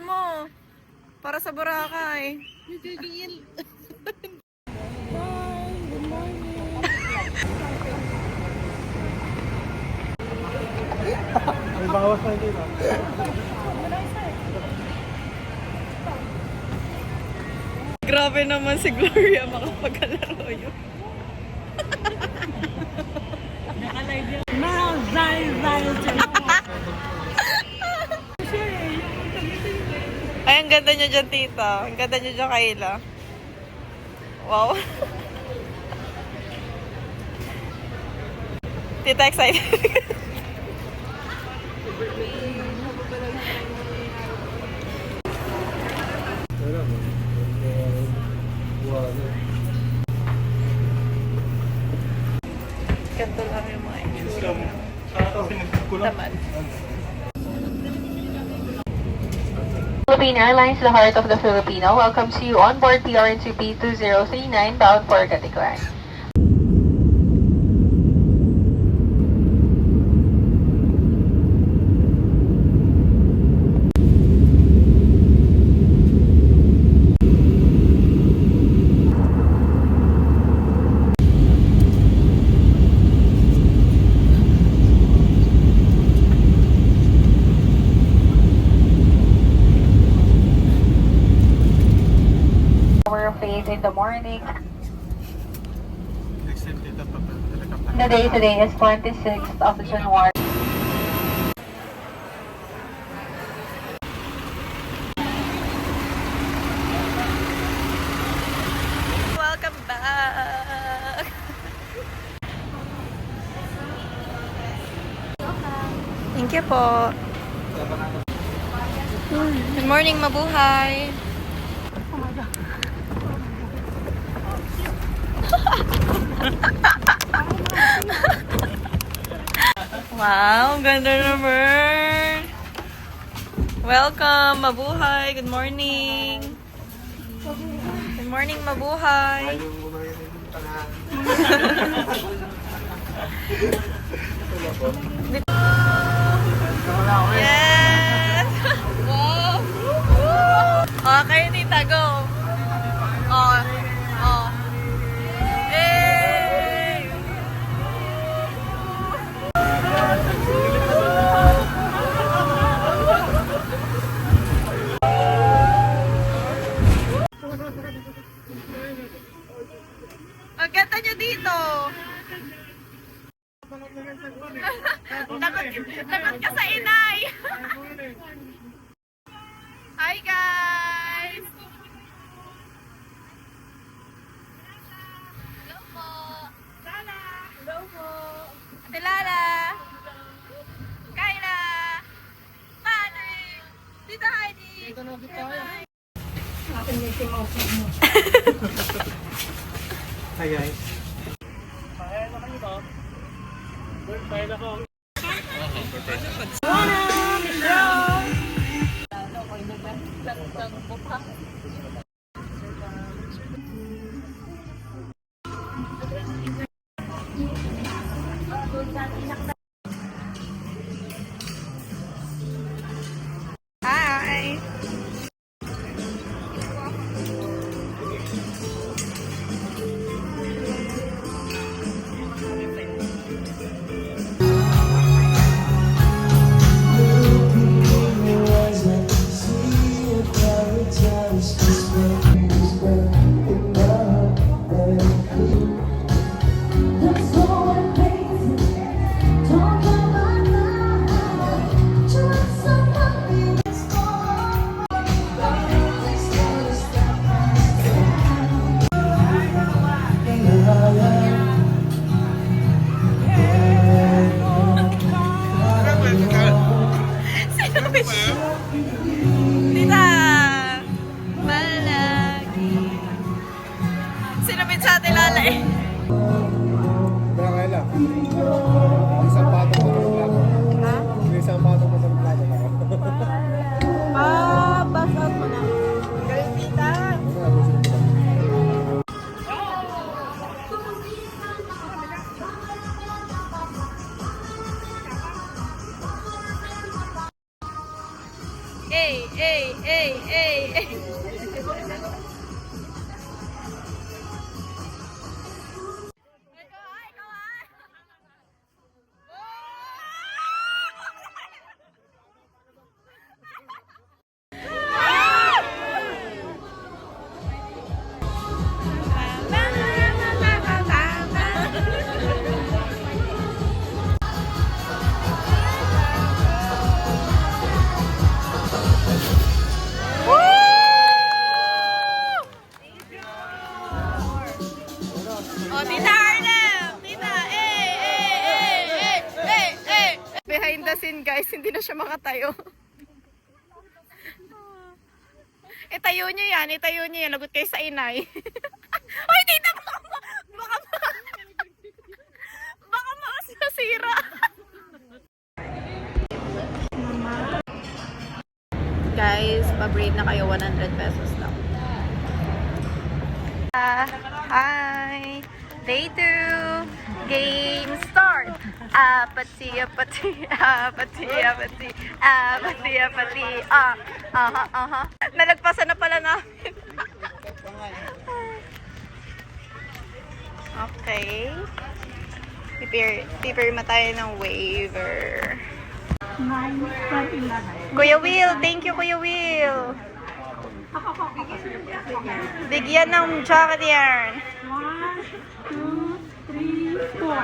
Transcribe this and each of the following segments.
mo. Para sa Boracay. Nagigil. Good morning. May bawas na dito. Grabe naman si Gloria makapagkalaro yun. Ay, ang ganda niya dyan, tita. Ang ganda niya dyan, Kayla. Wow. Tita, excited. Ganito lang yung mga itsura. Tamad. Philippine Airlines, the heart of the Filipino, welcomes you on board PRNCP 2039 bound for Katipuan. Hour of faith in the morning. The day today is 26th of January. Welcome back! Thank you po. Good morning, mabuhay! Wow, ang ganda naman! Welcome, mabuhay! Good morning! Good morning, mabuhay! Yes! Wow! Oh, kayo tita, go! Oh, oh. Hey! Ang ganda nyo dito! Takot ka sa inay! Hi guys! Hello po! Lala! Hello po! Ate Lala! Kayla! Patrick! Tita Heidi! Dito na dito tayo. Hi guys. Kaya na kayo to. Kaya na ko. Hi! Oh, Tita Arlem! Tita, Behind the scene, guys, hindi na siya makatayo. Itayo niyo yan, Lagot kayo sa inay. Ay, tita, baka masira. Guys, pa-braid na kayo, 100 pesos lang. Hi! Day 2! Game start! Apati. Nalagpasan na pala namin. Okay. Prepare tayo ng waiver. Kuya Will, thank you Kuya Will. Bigyan ng jacket yan. 1, 2, 3, 4.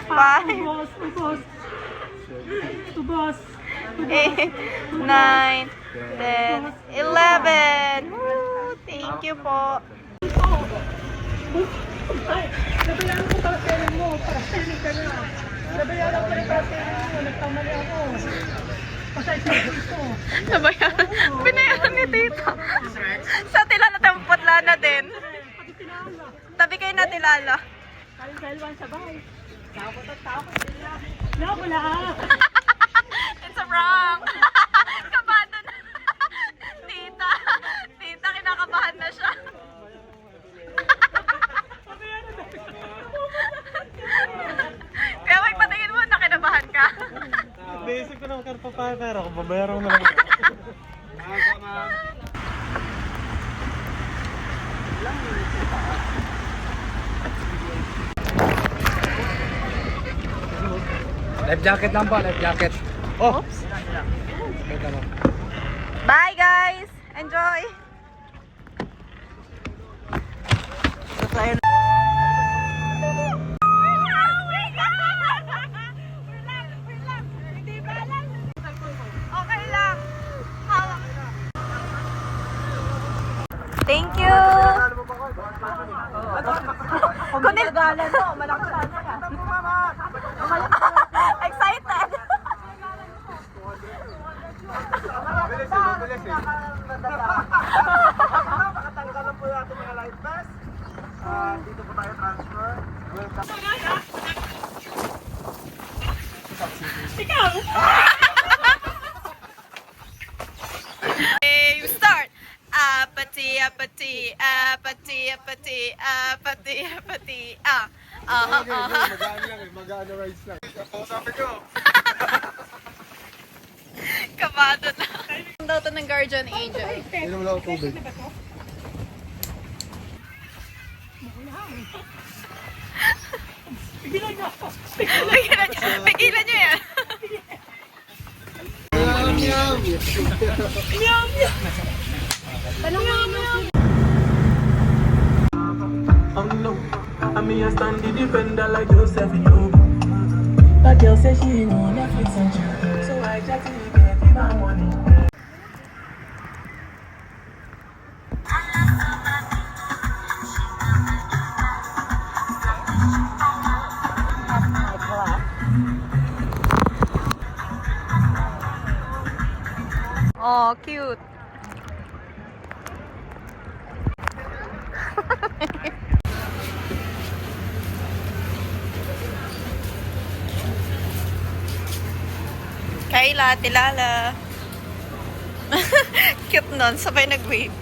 Five. Ubos. 8, 9, 10, 11. Woo! Thank you po. Nabayaran ko para pera mo. Para pera ka na. Nabayaran ko para pera mo. Nagkamali ako. Pasaysa ko. Nabayaran. Binayaran ni Tita. Sa Tilala tampot lana din. Pati tinala. Tabi kayo na Tilala. Kaling dalawan sa bahay. Takot at takot sila. No, wala. It's a prank. Kabado na. Tita. Tita, kinakabahan na siya. Kaya may patingin mo, nakinabahan ka. Basic ko naman karpa pa, pero kung babayaran mo na lang. Life jacket lang po, life jacket. Oh! Oops. Bye guys! Enjoy! Okay lang. Hawak. Thank you! Kung nilagalan mo, malakas ka. Excited! Pakatanggalan po natin mga life vest. Dito po tayo transfer. Game start! Apati. Mag-ano rides lang. Sabi ko. Kabado na. Ang daw to ng guardian angel. Inom lang ako tubig. Pigilan nyo yan. I mean, I stand the defender like Joseph Yobo. That girl says she want Netflix and chill, so I just give my money. Oh, cute. Kayla, Tilala. Cute nun, sabay nag-wave.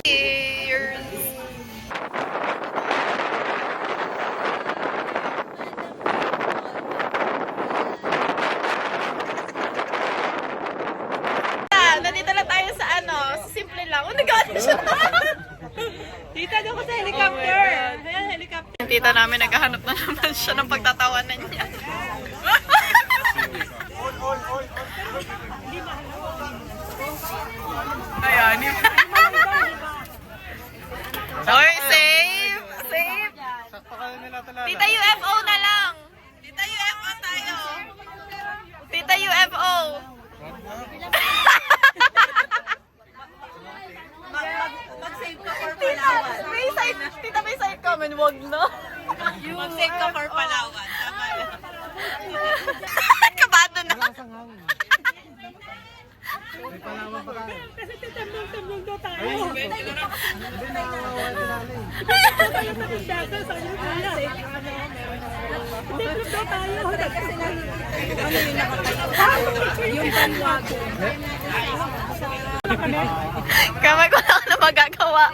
Cheers! Nagtatago ko sa helicopter. Ayan, helicopter. Yung tita namin naghahanap na naman siya ng pagtatawanan niya. Ayan. Oy, save! Save! Tita UFO na lang! Tita UFO tayo! Tita UFO! Mag-save ka for Palawan. Tita, may side comment, wag na. Mag-save ka for Palawan. Kabado na. Kasi titamlong-tamlong daw tayo. Titamlong daw tayo. Yung bandwagon. Kamay ko lang na magagawa.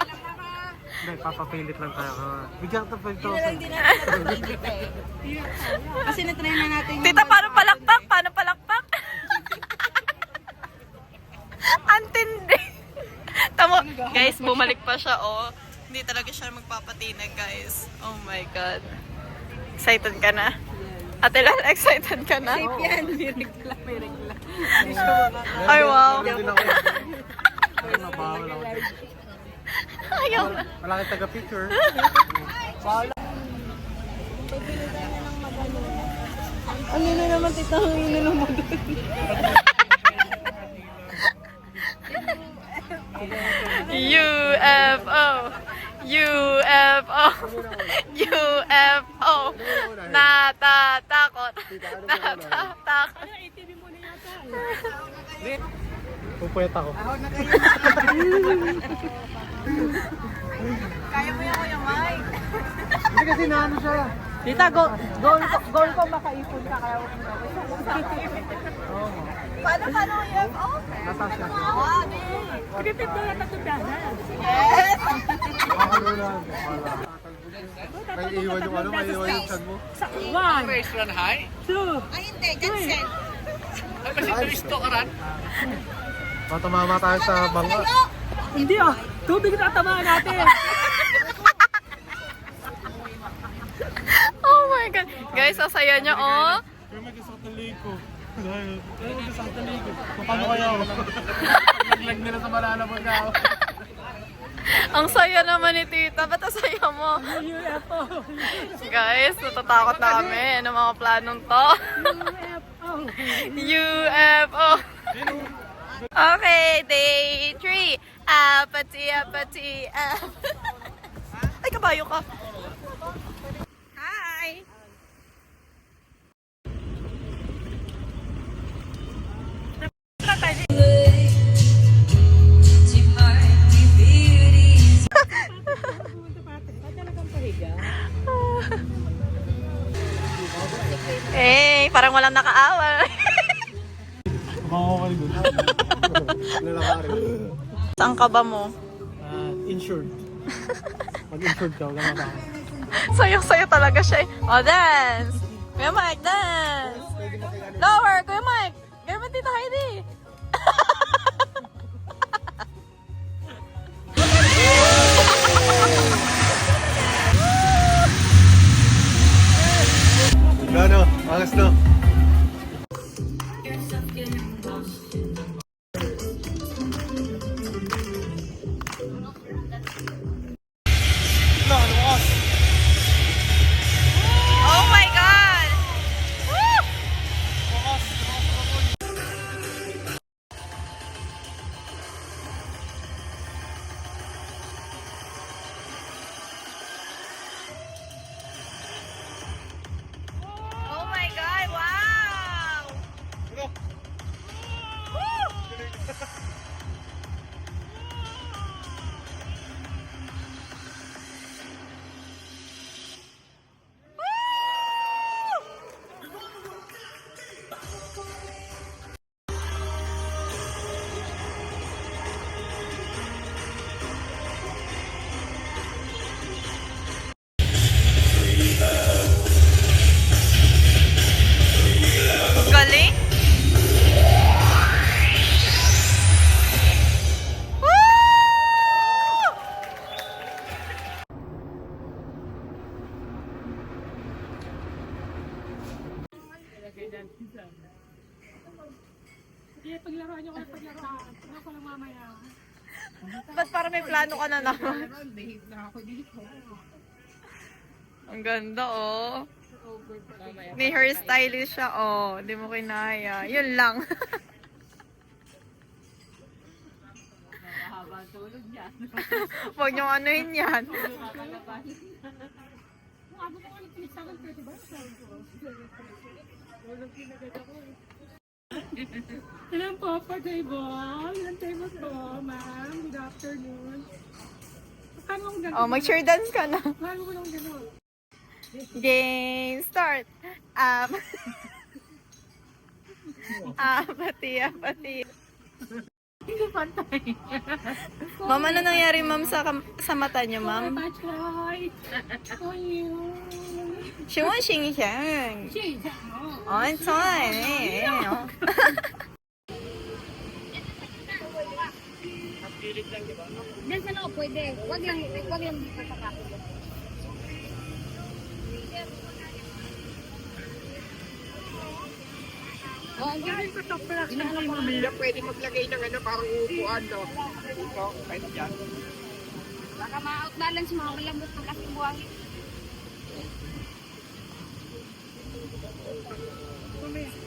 Hindi, papapilit lang tayo. Bigyan ka 5,000. Kasi na-try na natin Tita, paano palakpak? Paano palakpak? Antindi. Tamo, guys, bumalik pa siya, oh. Hindi talaga siya magpapatinag, guys. Oh my God. Excited ka na? Ate Lal, excited ka na? Safe yan. May regla. Ay, wow. Ay, mabawal ako. Ayaw na. Wala kang taga-picture. Ano na naman tita? Ano na mo doon? UFO! UFO! UFO! Natatakot! Natatakot! Pupuyat ako. Kaya mo yan, Kuya Mike. Hindi kasi naano siya. Tita, goal ko makaipon ka kaya huwag mo Paano UFO? Natas siya. Scripted daw na tatudanan. Yes! Ano lang. May iwan yung ano, may iwan yung chan mo. One, Race run high? two, Ay, hindi. Jansen. Kasi twist ka ran. Matamama tayo sa bangka. hindi ah. Tubig na tamaan natin. Oh my God. Guys, sasaya niya, oh. Pero may gusto ng liko. Pero may gusto ng liko. Paano kaya ako? Naglag nila sa malala mo na ako. Ang saya naman ni Tita. Ba't ang saya mo? UFO. Guys, natatakot na kami ng mga planong to. UFO. Okay, day 3. Apati, apati, Ay, kabayo ka. Hi! Eh, parang walang nakaawal. Makakawal doon. Lalakarin. Saan ka ba mo? Insured. Mag-insured ka, wala na. Sayo-sayo talaga siya eh. Oh, dance! Kuya Mike, dance! Lower! Kuya Mike! Gawin mo Tita Heidi! Gano? Angas na. Oh my God! Woo! Oh my God! Sige, paglaro nyo kayo, paglaro. Ano ko lang mamaya. Ba't para may plano ka na naman? Ang ganda, oh. May hairstylist siya, oh. Hindi mo kinaya. Yun lang. Huwag niyong anuhin yan. Ano ko ulit pinagsakan, pwede ba? Ilan po for table? Ilan tables po, ma'am? Good afternoon. Paano akong gano'n? Oh, mag-cheer dance ka na. Paano ko lang gano'n? Game start. Pati. Hindi pantay. Ma'am, ano nangyari, ma'am, sa mata niyo, ma'am? Bachelor. Oh, you. 请问形象。Shit. Oh, it's fine. Diyan sa loob pwede. Wag lang dito sa kapo. Oh, ang ganda sa top pala. Pwede maglagay ng ano, parang upuan, no? Ito, kahit yan. Baka ma-outbalance mo. Malambot ng kasing buhangin.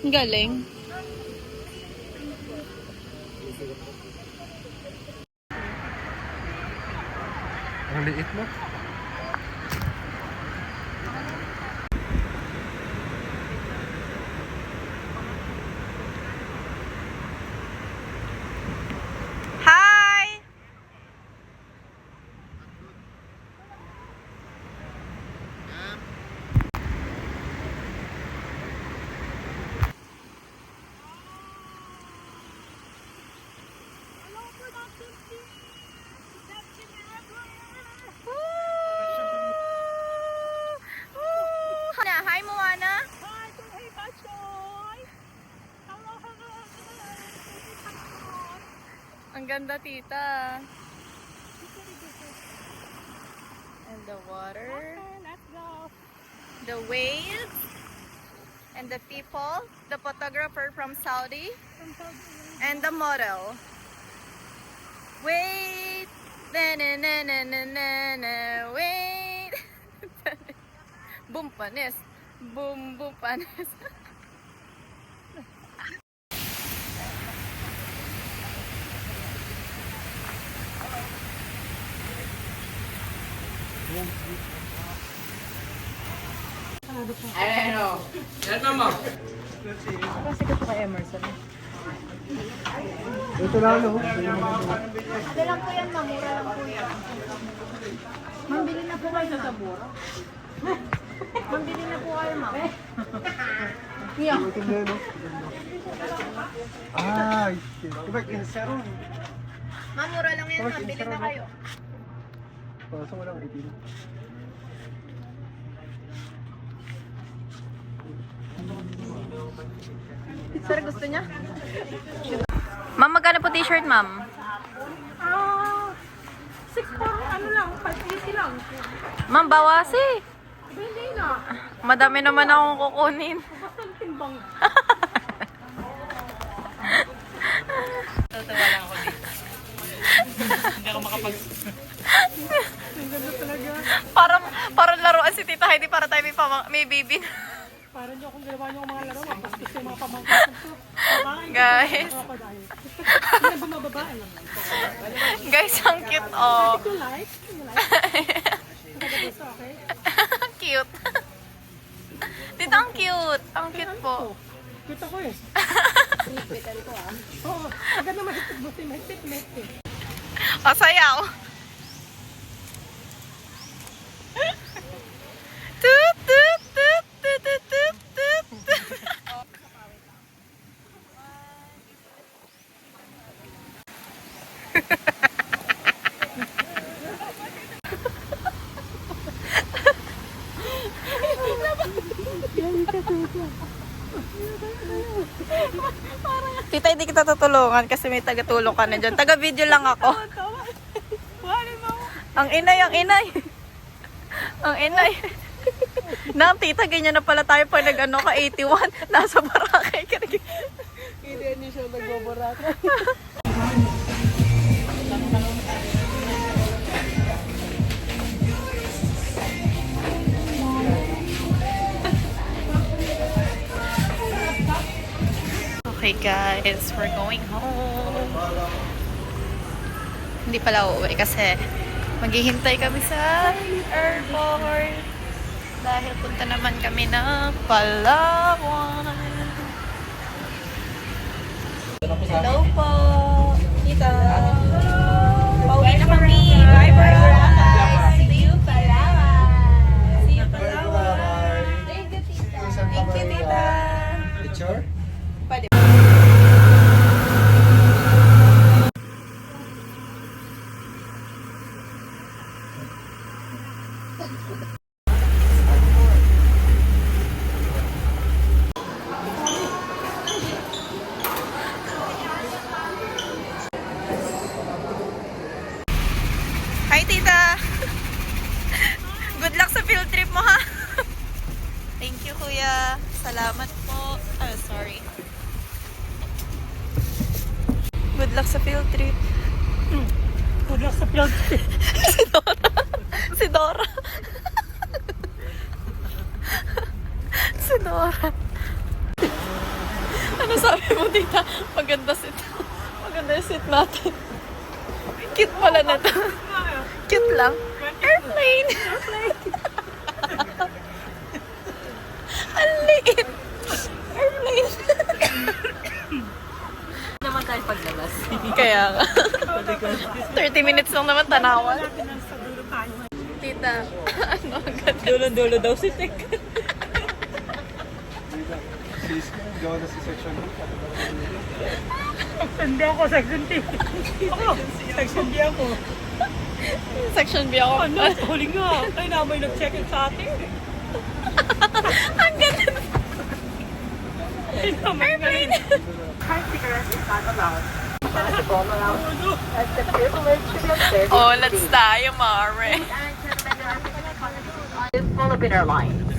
Galing. Ang liit mo. Hi! Hi, Moana. Hi, hey, Bachelor. Hello. Ang ganda, tita. And the water, Let's go. the waves, and the people, the photographer from Saudi, and the model. Wait, na wait. Boom panis, boom panis. Ito lang, no? Ano lang po yan, mamura lang po yan. Mambili na po kayo sa bura. Mambili na po kayo, ma'am. Ito na, no? Ay, shit. Diba, kinsero? Mamura lang yan, ma'am. Bili na kayo. Pasok mo lang, 18. Sir, gusto niya? Ma'am, magkano po t-shirt, ma'am? 6 po, ano lang, 580 lang. Ma'am, bawasi. Hindi na. Madami naman akong kukunin. Basta ang timbang. Tatawa lang ako dito. Hindi ako makapag... Ang ganda talaga. Parang laruan si Tita Heidi para tayo may baby. Parang nyo kung ginawa nyo ang mga laro, mapastos yung mga pamangkin ko. Guys. Hindi bumababae lang. Guys, ang cute, oh. You like? Ang ganda gusto, okay? Cute. Tita, ang cute. Ang cute po. Cute ako eh. Oo, agad na mahigpit mo. Mahigpit. O, sayaw. Toot, toot, toot, toot, toot, toot, toot. Tita, hindi kita tutulungan kasi may taga-tulong ka na dyan. Taga-video lang ako. Ang inay. Ang inay. Nang tita, ganyan na pala tayo pag nag-ano ka 81. Nasa Boracay ka. Hindi siya nagbabarata. Okay guys, we're going home. Hindi pala uuwi kasi maghihintay kami sa airport. Dahil punta naman kami ng Palawan. Hello po, tita. Pauwi na kami. Bye bye. See you Palawan. See you Palawan. Thank you, tita. Thank you, tita. Picture? Hi, tita. Good luck sa field trip mo, ha? Thank you, kuya. Salamat po. Sorry. Good luck sa field trip. Good luck sa field trip. Si Dora. Si Dora. Ano sabi mo, tita? Maganda seat. Maganda yung seat natin. Cute pala na to. Cute lang. Airplane. Ang liit. Airplane. Naman tayo paglabas. Kaya nga. 30 minutes lang naman tanawan. Tita, ano ang ganda? Dulo-dulo daw si Tek. Sis, gawa na si section. Hindi ako section T. Ako, section D ako. Section B ako. Ano, huli nga. Ay na may nag-check-in sa atin. Ang ganda. Ay naman ngayon. Oh, let's tayo, Mare. Philippine Airlines.